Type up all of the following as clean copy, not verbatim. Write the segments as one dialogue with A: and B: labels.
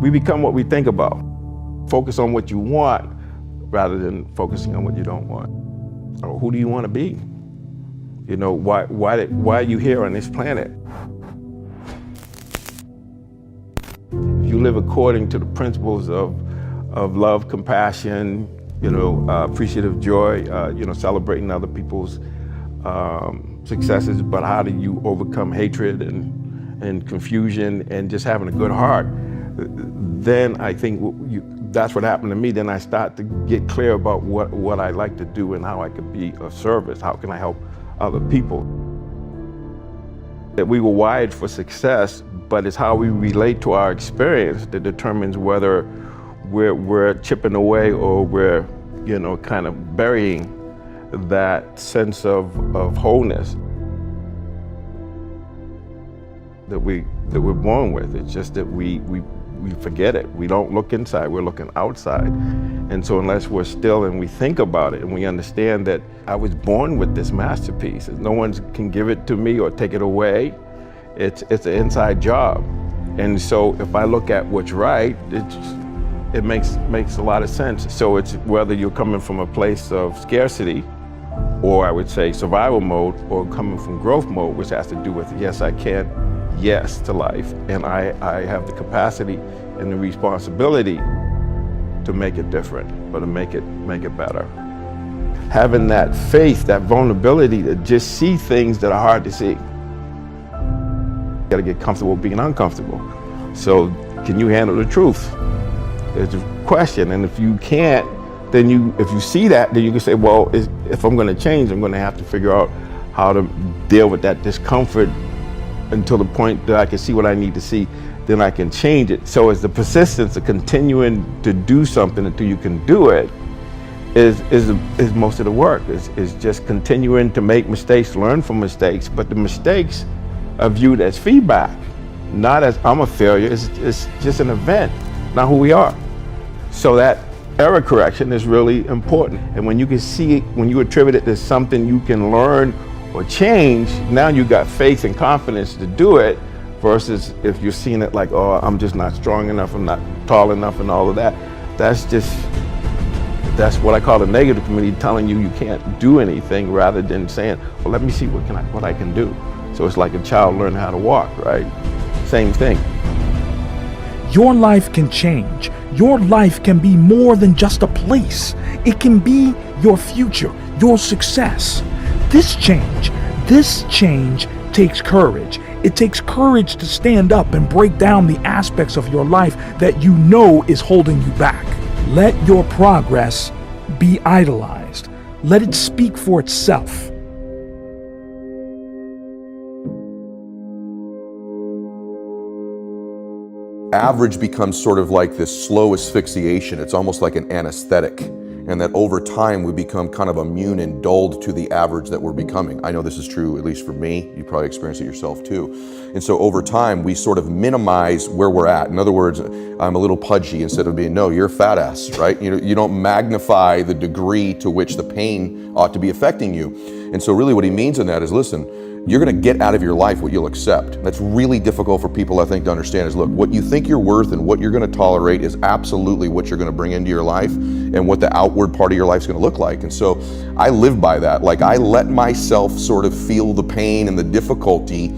A: We become what we think about. Focus on what you want rather than focusing on what you don't want. Or who do you want to be? You know, why are you here on this planet? If you live according to the principles of love, compassion, appreciative joy, celebrating other people's successes, but how do you overcome hatred and confusion and just having a good heart? Then I think that's what happened to me. Then I start to get clear about what I like to do and how I could be of service. How can I help other people? That we were wired for success, but it's how we relate to our experience that determines whether we're chipping away or we're, kind of burying that sense of wholeness that we're born with. It's just that we forget it. We don't look inside, we're looking outside. And so unless we're still and we think about it and we understand that I was born with this masterpiece, no one can give it to me or take it away. It's an inside job. And so if I look at what's right, it makes a lot of sense. So it's whether you're coming from a place of scarcity, or I would say survival mode, or coming from growth mode, which has to do with yes, I can, yes to life, and I have the capacity and the responsibility to make it different, or to make it better. Having that faith, that vulnerability to just see things that are hard to see. You gotta get comfortable being uncomfortable. So can you handle the truth? It's a question, and if you can't, then if you see that, then you can say, well, if I'm gonna change, I'm gonna have to figure out how to deal with that discomfort until the point that I can see what I need to see, then I can change it. So it's the persistence of continuing to do something until you can do it is most of the work. Is just continuing to make mistakes, learn from mistakes, but the mistakes are viewed as feedback, not as I'm a failure. It's just an event, not who we are. So that error correction is really important. And when you can see it, when you attribute it to something you can learn or change, now you got faith and confidence to do it, versus if you're seeing it like, oh, I'm just not strong enough, I'm not tall enough and all of that. That's what I call the negative community telling you can't do anything, rather than saying, well, let me see what I can do. So it's like a child learning how to walk, right? Same thing.
B: Your life can change. Your life can be more than just a place. It can be your future, your success. This change takes courage. It takes courage to stand up and break down the aspects of your life that you know is holding you back. Let your progress be idolized. Let it speak for itself.
C: Average becomes sort of like this slow asphyxiation. It's almost like an anesthetic. And that over time we become kind of immune and dulled to the average that we're becoming. I know this is true, at least for me. You probably experience it yourself too. And so over time we sort of minimize where we're at. In other words, I'm a little pudgy instead of being, no, you're a fat ass, right? You don't magnify the degree to which the pain ought to be affecting you. And so really what he means in that is, listen, you're gonna get out of your life what you'll accept. That's really difficult for people, I think, to understand is, look, what you think you're worth and what you're gonna tolerate is absolutely what you're gonna bring into your life and what the outward part of your life is gonna look like. And so I live by that. Like, I let myself sort of feel the pain and the difficulty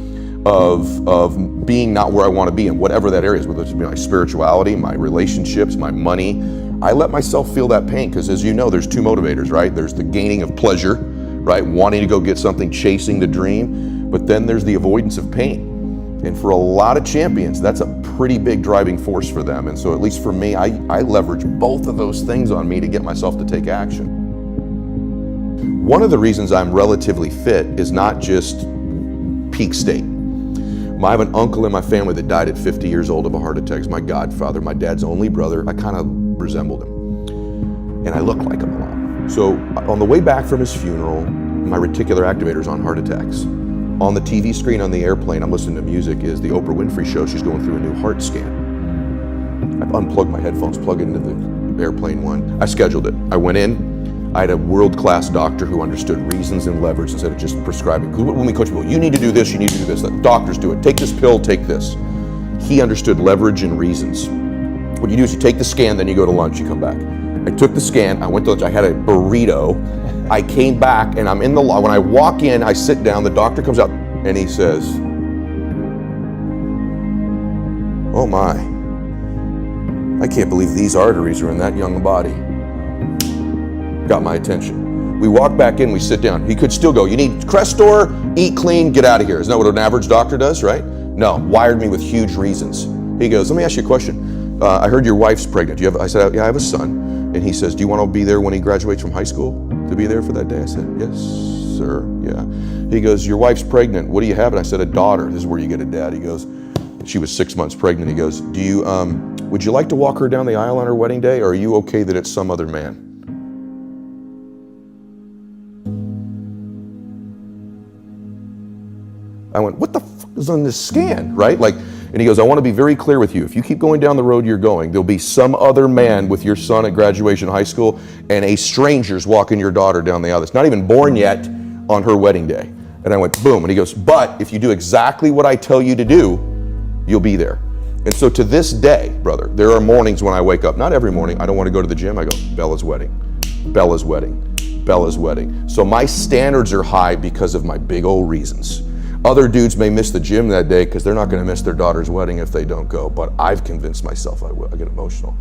C: of being not where I wanna be in whatever that area is, whether it's my spirituality, my relationships, my money. I let myself feel that pain because, as you know, there's two motivators, right? There's the gaining of pleasure, right? Wanting to go get something, chasing the dream, but then there's the avoidance of pain. And for a lot of champions, that's a pretty big driving force for them. And so at least for me, I leverage both of those things on me to get myself to take action. One of the reasons I'm relatively fit is not just peak state. I have an uncle in my family that died at 50 years old of a heart attack. He's my godfather, my dad's only brother. I kind of resembled him. And I look like him a lot. So on the way back from his funeral, my reticular activator's on heart attacks. On the TV screen on the airplane, I'm listening to music, is the Oprah Winfrey show. She's going through a new heart scan. I've unplugged my headphones, plugged into the airplane one. I scheduled it. I went in. I had a world-class doctor who understood reasons and leverage instead of just prescribing. Because when we coach people, you need to do this, you need to do this. The doctors do it. Take this pill, take this. He understood leverage and reasons. what you do is you take the scan, then you go to lunch, you come back. I took the scan, I went to lunch, I had a burrito. I came back and I'm in the when I walk in, I sit down, the doctor comes out and he says, "Oh my, I can't believe these arteries are in that young body." Got my attention. We walk back in, we sit down. He could still go, "You need Crestor, eat clean, get out of here." Isn't that what an average doctor does, right? No, wired me with huge reasons. He goes, "Let me ask you a question. I heard your wife's pregnant. Do you have?" I said, "Yeah, I have a son." And he says, "Do you want to be there when he graduates from high school? To be there for that day?" I said, "Yes, sir, yeah." He goes, "Your wife's pregnant. What do you have?" And I said, "A daughter." This is where you get a dad. He goes, she was 6 months pregnant. He goes, "Do you, would you like to walk her down the aisle on her wedding day, or are you okay that it's some other man?" I went, "What the fuck is on this scan?" Right? Like, and he goes, "I want to be very clear with you. If you keep going down the road you're going, there'll be some other man with your son at graduation high school, and a stranger's walking your daughter down the aisle that's not even born yet on her wedding day." And I went, boom. And he goes, "But if you do exactly what I tell you to do, you'll be there." And so to this day, brother, there are mornings when I wake up, not every morning, I don't want to go to the gym. I go, "Bella's wedding, Bella's wedding, Bella's wedding." So my standards are high because of my big old reasons. Other dudes may miss the gym that day because they're not going to miss their daughter's wedding if they don't go. But I've convinced myself I will. I get emotional.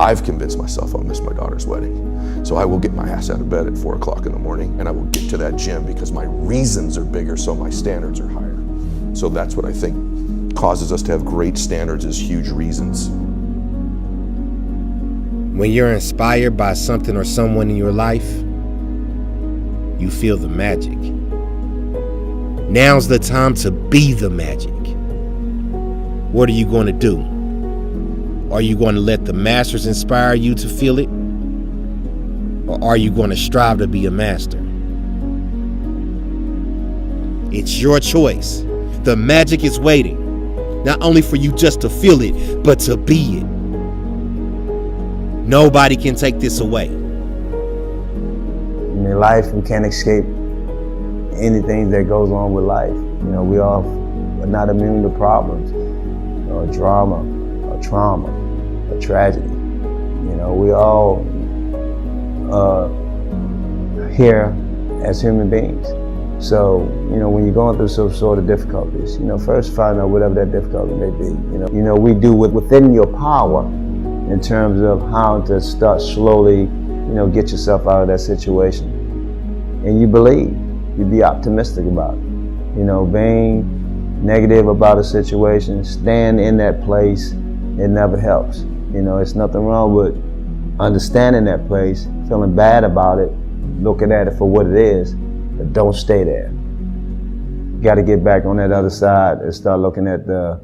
C: I've convinced myself I'll miss my daughter's wedding. So I will get my ass out of bed at 4 o'clock in the morning and I will get to that gym because my reasons are bigger, so my standards are higher. So that's what I think causes us to have great standards, is huge reasons.
D: When you're inspired by something or someone in your life, you feel the magic. Now's the time to be the magic. What are you going to do? Are you going to let the masters inspire you to feel it? Or are you going to strive to be a master? It's your choice. The magic is waiting, not only for you just to feel it, but to be it. Nobody can take this away.
E: In life, we can't escape anything that goes on with life. You know, we all are not immune to problems, or drama, or trauma, or tragedy. You know, we all are here as human beings. So, you know, when you're going through some sort of difficulties, you know, first find out whatever that difficulty may be. You know, we do within your power in terms of how to start slowly, you know, get yourself out of that situation. And you believe, you be optimistic about it. You know, being negative about a situation, stand in that place, it never helps. You know, it's nothing wrong with understanding that place, feeling bad about it, looking at it for what it is, but don't stay there. You got to get back on that other side and start looking at the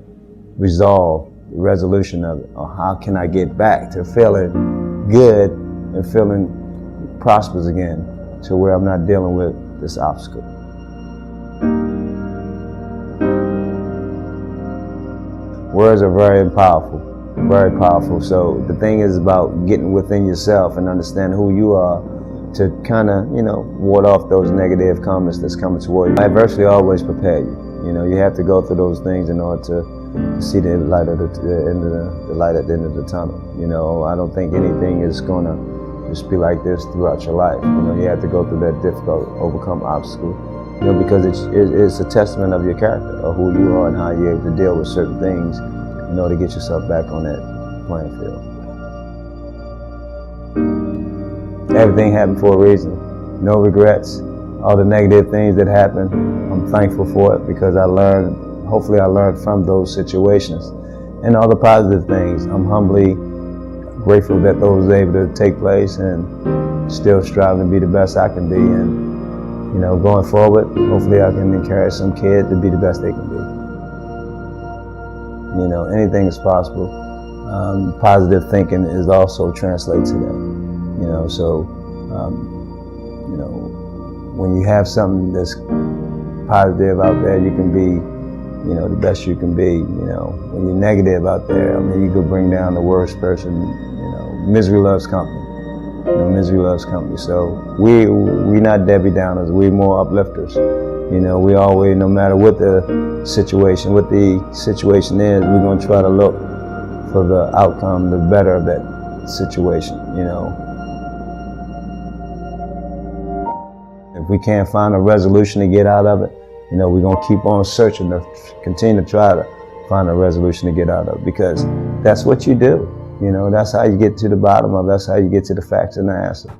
E: resolve, the resolution of it, or how can I get back to feeling good and feeling prosperous again, to where I'm not dealing with this obstacle. Words are very powerful, very powerful. So the thing is about getting within yourself and understanding who you are to kind of, you know, ward off those negative comments that's coming toward you. Adversity always prepare you. You know, you have to go through those things in order to see the light at the end of the light at the end of the tunnel. You know, I don't think anything is gonna just be like this throughout your life. You know, you have to go through that difficult, overcome obstacle. You know, because it's a testament of your character, of who you are and how you're able to deal with certain things in order to get yourself back on that playing field. Everything happened for a reason. No regrets. All the negative things that happened, I'm thankful for it because hopefully I learned from those situations. And all the positive things, I'm humbly grateful that those were able to take place and still striving to be the best I can be. And, you know, going forward, hopefully I can encourage some kid to be the best they can be. You know, anything is possible. Positive thinking is also translated to that. You know, so, you know, when you have something that's positive out there, you can be, you know, the best you can be. You know, when you're negative out there, I mean, you could bring down the worst person. You know, misery loves company. You know, misery loves company. So we're not Debbie Downers. We're more uplifters. You know, we always, no matter what the situation is, we're going to try to look for the outcome, the better of that situation, you know. If we can't find a resolution to get out of it, you know, we're going to keep on searching to continue to try to find a resolution to get out of it, because that's what you do. You know, that's how you get to the bottom of it. That's how you get to the facts and the answer.